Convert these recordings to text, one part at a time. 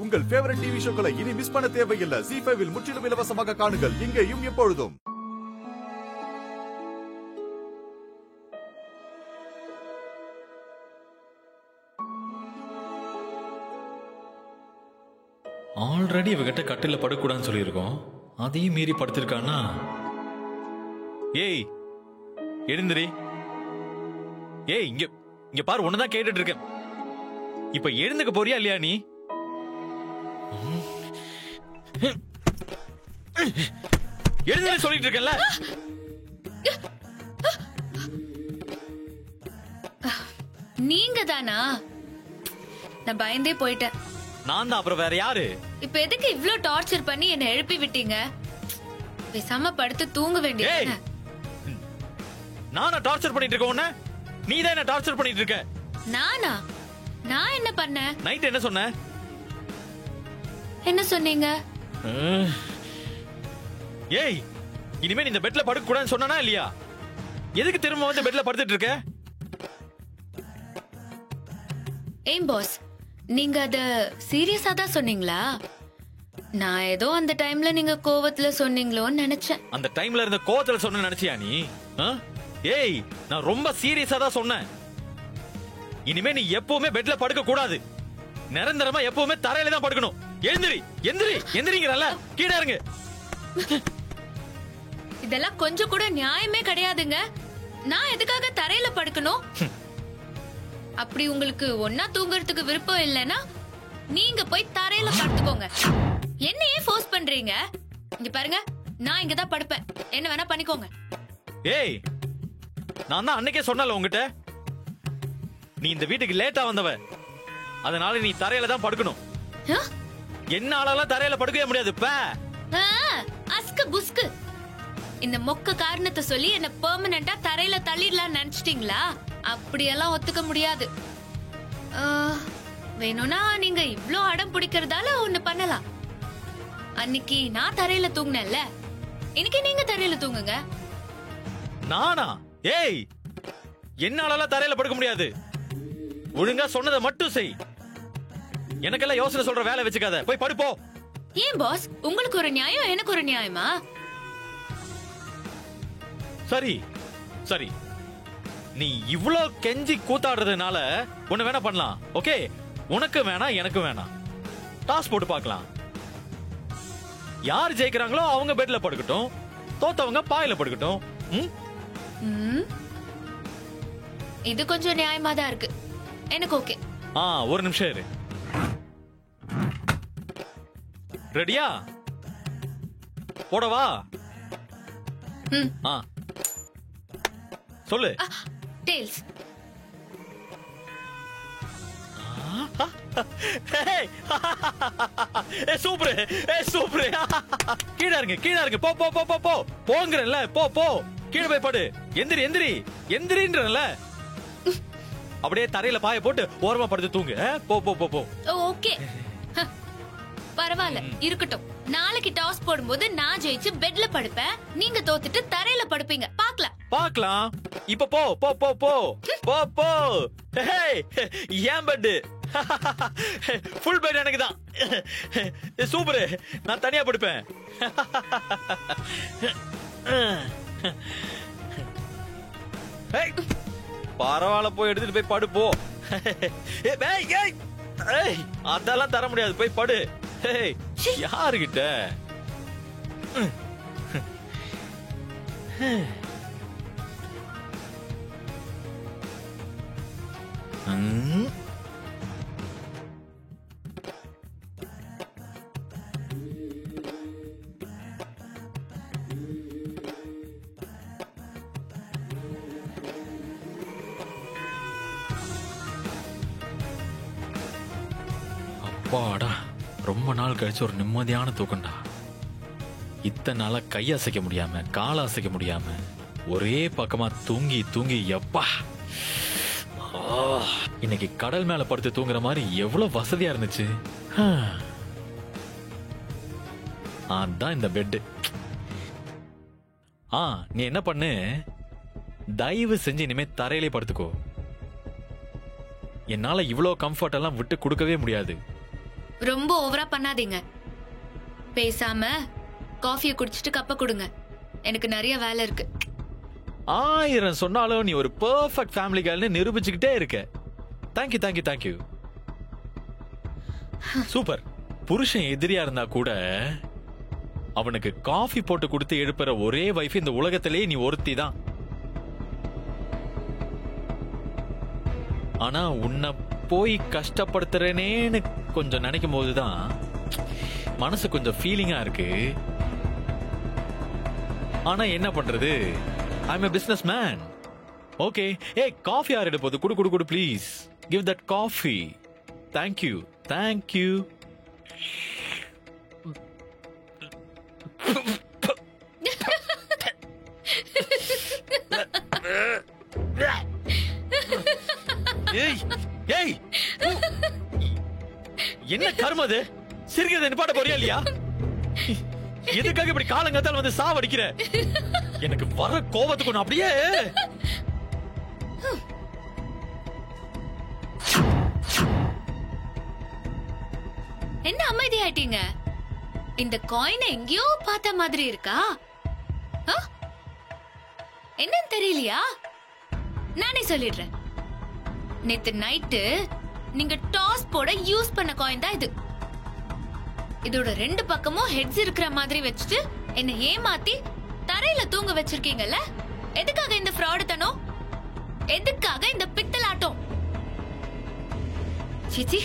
உங்கள் favourite TV ஷோக்களை இனி miss பண்ண தேவையில்லை. ZEE5 இல் முற்றிலும் இலவசமாக காணுங்கள். இங்கேயும் எப்பொழுதும். ஆல்ரெடி இவகிட்ட கட்டில படுக்கூடாதுன்னு சொல்லியிருக்கோம். அதையும் மீறி படுத்திருக்கானா? ஏய் எழுந்திரி. ஏய் இங்க இங்க பாரு, ஒண்ணுதான் கேட்டுட்டு இருக்கேன். இப்ப எழுந்துக்க போறியா இல்லையா நீ? எழுந்திரி சொல்லிட்டு இருக்கேன்ல. நீங்க தானா? நான் பயந்தே போயிட்டேன். நான் தான், அப்புறம் வேற யாரு? இப்ப எதுக்கு இவ்ளோ டார்ச்சர் பண்ணி என்ன எழுப்பி விட்டீங்க? பேசாம படுத்து தூங்க வேண்டியது. நானா டார்ச்சர் பண்ணிட்டு இருக்க உன்ன? நீ தான் என்ன டார்ச்சர் பண்ணிட்டு இருக்க. நானா? நான் என்ன பண்ணேன்? நைட் என்ன சொன்ன? என்ன சொன்னீங்க? ஏய் இனிமே நீ இந்த பெட்ல படுக்க கூடாதுன்னு சொன்னானா இல்லையா? எதுக்கு திரும்ப வந்து பெட்ல படுத்துட்டு இருக்க? ஏன் பாஸ், நீங்க அத சீரியஸா தான் சொன்னீங்களா? நான் ஏதோ அந்த டைம்ல நீங்க கோவத்துல சொன்னீங்களோன்னு நினைச்சேன். அந்த டைம்ல இருந்த கோவத்துல சொன்ன நினைச்சியா நீ? ஏய் நான் ரொம்ப சீரியஸா தான் சொன்னேன். இனிமே நீ எப்பவுமே பெட்ல படுக்க கூடாது. நிரந்தரமா எப்பவுமே தரையில தான் படுக்கணும். எழுந்திரி எந்திரி எந்திரிங்கறல்ல, கீழ இறங்கு. இதெல்லாம் கொஞ்சம் கூட நியாயமே கிடையாதுங்க. நான் எதுக்காக தரையில படுக்கணும்? அப்படி உங்களுக்கு ஒன்னா தூங்குறதுக்கு விருப்பம் இல்லைன்னா நீங்க போய் தரையில படுத்துக்கோங்க. என்னையே ஃபோர்ஸ் பண்றீங்க? இங்க பாருங்க, நான் இங்க தான் படுப்பேன். என்ன வேணா பண்ணிக்கோங்க. ஏய் நான் தான் அன்னைக்கே சொன்னல உன்கிட்ட, நீ இந்த வீட்டுக்கு லேட்டா வந்தவ, அதனால நீ தரையில தான் படுக்கணும். என்னால தரையில படுக்கவே முடியாது. அஸ்கு புஸ்கு இந்த மொக்க காரணத்தை சொல்லி என்ன பெர்மனண்டா தரையில தள்ளிடலாம் நினைச்சிட்டீங்களா? அப்படியெல்லாம் ஒத்துக்க முடியாது. வேணும்னா நீங்க இவ்ளோ அடம் பிடிக்கிறதால ஒண்ணு பண்ணலாம். அன்னைக்கு நான் தரையில தூங்குனேன்ல, இன்னைக்கு நீங்க தரையில தூங்குங்க. நானா? ஏய் என்னால தரையில படுக்க முடியாது. ஒழுங்கா சொன்னதை மட்டும் செய். எனக்கெல்லாம் யோசனை சொல்ற வேலை வச்சுக்காத. போய் படுப்போ. ஏன் பாஸ், உங்களுக்கு ஒரு நியாயம் எனக்கு ஒரு நியாயமா? சரி சரி, நீ இவ்ளோ கெஞ்சி கூத்தாடுறதுனால ஒண்ணு வேணா பண்ணலாம். ஓகே, உனக்கு வேணா எனக்கு வேணா டாஸ் போட்டு பார்க்கலாம். யார் ஜெயிக்கிறாங்களோ அவங்க பெட்ல படுக்கட்டும், தோத்தவங்க பாயில படுக்கட்டும். இது கொஞ்சம் நியாயமா தான் இருக்கு. எனக்கு ஓகே. ஒரு நிமிஷம் இரு. ரெடியா? போடவா? சொல்லு. டேல்ஸ். Super super. கீழ இருங்க கீழ இருங்க. போ போ போ போ போங்கறல. போ போ கீழ போய் படு. எந்திரி எந்திரி எந்திரின்றல. அப்படியே தரையில பாய போட்டு ஓரமா படுத்து தூங்கு. போ போ போ போ. ஓகே பரவாயில்ல, இருக்கட்டும். நாளைக்கு டாஸ் போடும்போது நான் ஜெயிச்சு பெட்ல படுப்பேன், நீங்க தோத்துட்டு தரையில படுப்பீங்க. பாக்கலாம் பாக்கலாம். இப்ப போ போ போ போ போ போ. ஏன் பெட்? ஃபுல் பெட் எனக்கு தான். சூப்பர், நான் தனியா படுப்பேன். பரவாயில்ல, போய் எடுத்துட்டு போய் படுப்போ. அதெல்லாம் தர முடியாது, போய் படு. யாருகிட்ட? அப்பாடா, ரொம்ப நாள் கழிச்சு ஒரு நிம்மதியான தூக்கம்டா. இத்தனை நாளா கை அசைக்க முடியாம கால அசைக்க முடியாம ஒரே பக்கமா தூங்கி தூங்கி எப்பா. இன்னைக்கு கடல் மேல படுத்து தூங்குற மாதிரி எவ்வளவு வசதியா இருந்துச்சு. அதான் இந்த பெட். நீ என்ன பண்ணு, தயவு செஞ்சு இனிமே தரையிலே படுத்துக்கோ. என்னால இவ்வளவு கம்ஃபர்ட் எல்லாம் விட்டு கொடுக்கவே முடியாது. ரொம்ப ஓவரா பண்ணாதீங்க. பேசாம காஃபியை குடிச்சிட்டு கப்ப கொடுங்க. எனக்கு நிறைய வேலை இருக்கு. 1000 சொன்னாலும் நீ ஒரு பெர்ஃபெக்ட் ஃபேமிலி கேர்ள்னு நிரூபிச்சுக்கிட்டே இருக்க. Thank you thank you thank you. சூப்பர். புருஷன் எதிரியா இருந்தா கூட அவனுக்கு காஃபி போட்டு கொடுத்து எழுப்புற ஒரே வைஃப் இந்த உலகத்திலேயே நீ ஒருத்தி தான். ஆனா உன்னை போய் கஷ்டப்படுத்துறேனேன்னு கொஞ்சம் நினைக்கும் போதுதான் மனசு கொஞ்சம் ஃபீலிங்கா இருக்கு. ஆனா என்ன பண்றது, I'm a businessman. Okay. Hey, coffee ஆறிட போகுது. குடு குடு குடு please. Give that coffee. Thank you. Thank you. ஏய் ஏய், என்ன கர்மம் அது? சிரிக்கிறத நிப்பாட்ட போறியா இல்லையா? எதுக்காக இப்படி காலங்கத்தால் வந்து சாவடிக்கிற? எனக்கு வர கோபத்துக்கு நான் அப்படியே என்ன அமைதி ஆயிட்டீங்க? இந்த காயினை எங்கேயோ பார்த்த மாதிரி இருக்கா? என்னன்னு தெரியலையா? நானே சொல்லிடுறேன். நேத்து நைட்டு நீங்க டாஸ் போட யூஸ் பண்ண காயின் தான் இது. இதோட 2 பக்கமும் ஹெட்ஸ் இருக்கிற மாதிரி வச்சுட்டு என்ன ஏமாத்தி தரையில தூங்க வச்சிருக்கீங்கல்ல? எதுக்காக இந்த ஃப்ராடுத்தனம்? எதுக்காக இந்த பித்தலாட்டம்? சிச்சி,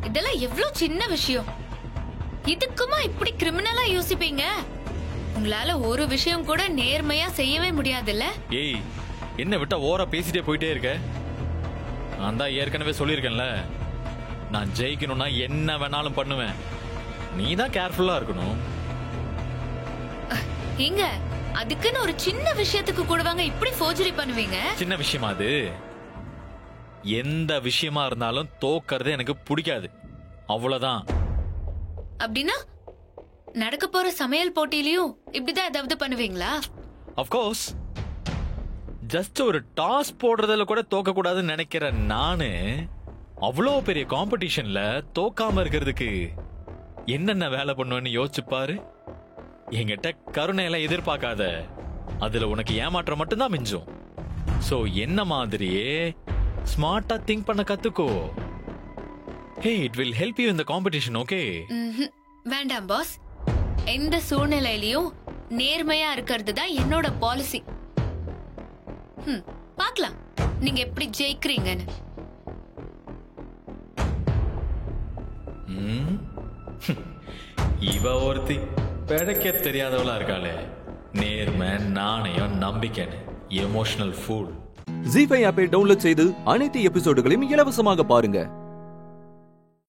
இதெல்லாம் எவ்வளவு சின்ன விஷயம். இதுக்குமா இப்படி கிரிமினலா யோசிப்பீங்க? உங்களால ஒரு விஷயம் கூட நேர்மையா செய்யவே முடியாதுல்ல? ஏய், என்ன விட்டா ஓரா பேசிட்டே போயிட்டே இருக்க? நான் தான் ஏற்கனவே சொல்லியிருக்கேன்ல, நான் ஜெயிக்கணும்னா என்ன வேணாலும் பண்ணுவேன். நீ தான் கேர்ஃபுல்லா இருக்கணும். ஏங்க, அதுக்குன்னு ஒரு சின்ன விஷயத்துக்கு கூடவாங்க இப்படி ஃபோர்ஜரி பண்ணுவீங்க? சின்ன விஷயமா அது? எந்த விஷயமா இருந்தாலும் தோக்கறது எனக்கு பிடிக்காது, அவ்வளவுதான். அப்படின்னா நடக்க போற சமையல் போட்டியிலயும் இப்படிதான் ஏதாவது பண்ணுவீங்களா? Of course. ஜஸ்ட் ஒரு டாஸ் போடுறதுல கூட தோக்க கூடாதுன்னு நினைக்கிற நானு அவ்வளோ பெரிய காம்படிஷன்ல தோக்காம இருக்கிறதுக்கு என்னென்ன வேலை பண்ணுவேன்னு யோசிச்சு பாரு. என்கிட்ட கருணை எல்லாம் எதிர்பார்க்காத, அதுல உனக்கு ஏமாற்றம் மட்டும்தான் மிஞ்சும். சோ என்ன மாதிரியே ஸ்மார்ட்டா திங்க் பண்ண கத்துக்கோ. Hey, it will help you in the competition. Okay? வேண்டாம் பாஸ். எந்த சூழ்நிலையிலயும் நேர்மையா இருக்கிறது தான் என்னோட பாலிசி. பார்க்கலாம் நீங்க எப்படி ஜெயிக்கிறீங்கன்னு. இவ ஒருத்தி பிழைக்க தெரியாதவளா இருக்காளே. நேர்மை, நாணயம், நம்பிக்கைன்னு எமோஷனல் ஃபுல். ஜீ5 ஆப்பை டவுன்லோட் செய்து அனைத்து எபிசோடுகளையும் இலவசமாக பாருங்க.